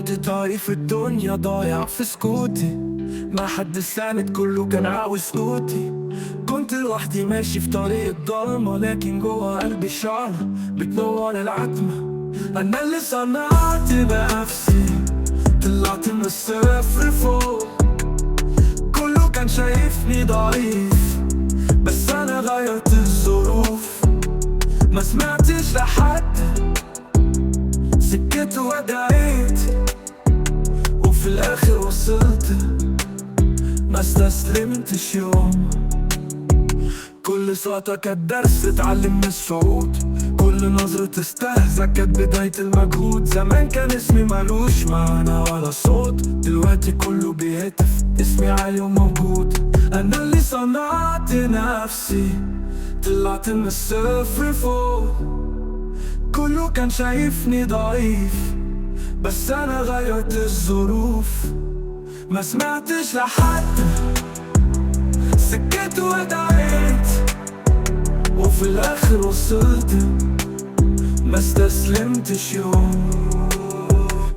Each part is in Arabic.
كنت ضعيف الدنيا ضايع في سكوتي، ما حد ساند كله كان عاوز صوتي. كنت لوحدي ماشي في طريق الضلمة، لكن جوا قلبي شعر بتنور العتمة. أنا اللي صنعت بنفسي، طلعت من الصفر فوق. كله كان شايفني ضعيف، بس أنا غيرت الظروف. ما سمعتش لحد، سكت ودعيت، وفي الآخر وصلت. ما استسلمتش يوم. كل سقطة كانت درس اتعلم من الصعود، كل نظرة استهزأ كانت بداية المجهود. زمان كان اسمي ملوش معنى ولا صوت، دلوقتي كله بيهتف اسمي عالي وموجود. أنا اللي صنعت نفسي، طلعت من الصفر فوق. كله كان شايفني ضعيف، بس أنا غيرت الظروف. ما سمعتش لحد، سكت ودعيت، وفي الآخر وصلت. ما استسلمتش يوم.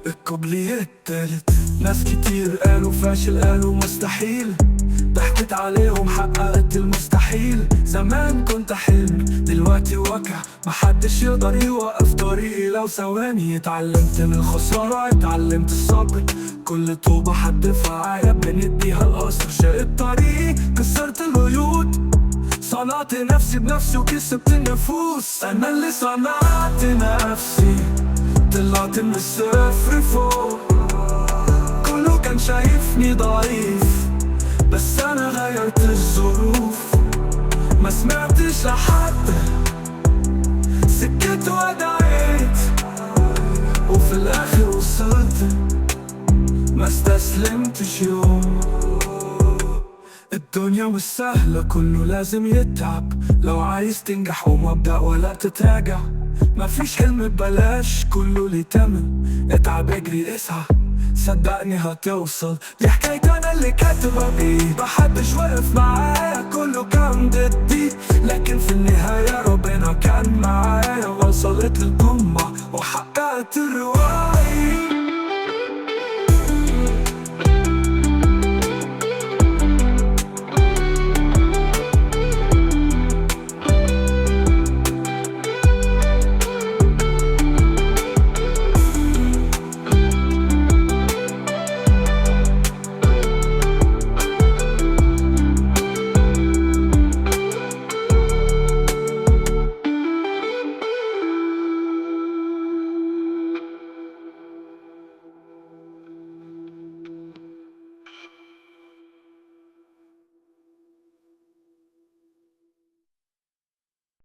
الكوبليه التالت، ناس كتير قالوا فاشل، قالوا مستحيل، ضحكت عليهم حققت المستحيل. زمان كنت حلم، دلوقتي واقع، محدش يقدر يوقف طريقي لو ثواني. اتعلمت من الخسارة، اتعلمت الصبر، كل طوبة حدفها عقب بنديها القصر. شقت طريقي، كسرت القيود، صنعت نفسي بنفسي وكسبت النفوس. أنا اللي صنعت نفسي، طلعت من الصفر فوق. كله كان شايفني ضعيف، بس أنا غيرت الظروف. ما سمعتش لحد، سكت ودعيت، وفي الآخر وصلت. ما استسلمتش يوم. الدنيا مش سهلة، كله لازم يتعب لو عايز تنجح. قوم ابدأ ولا تتراجع، مفيش حلم ببلاش، كله ليه تمن. اتعب اجري اسعى، صدقني هتوصل. دي حكايتي انا اللي كاتبها بايدي، محدش واقف معايا، كله كان ضدي، لكن في النهاية ربنا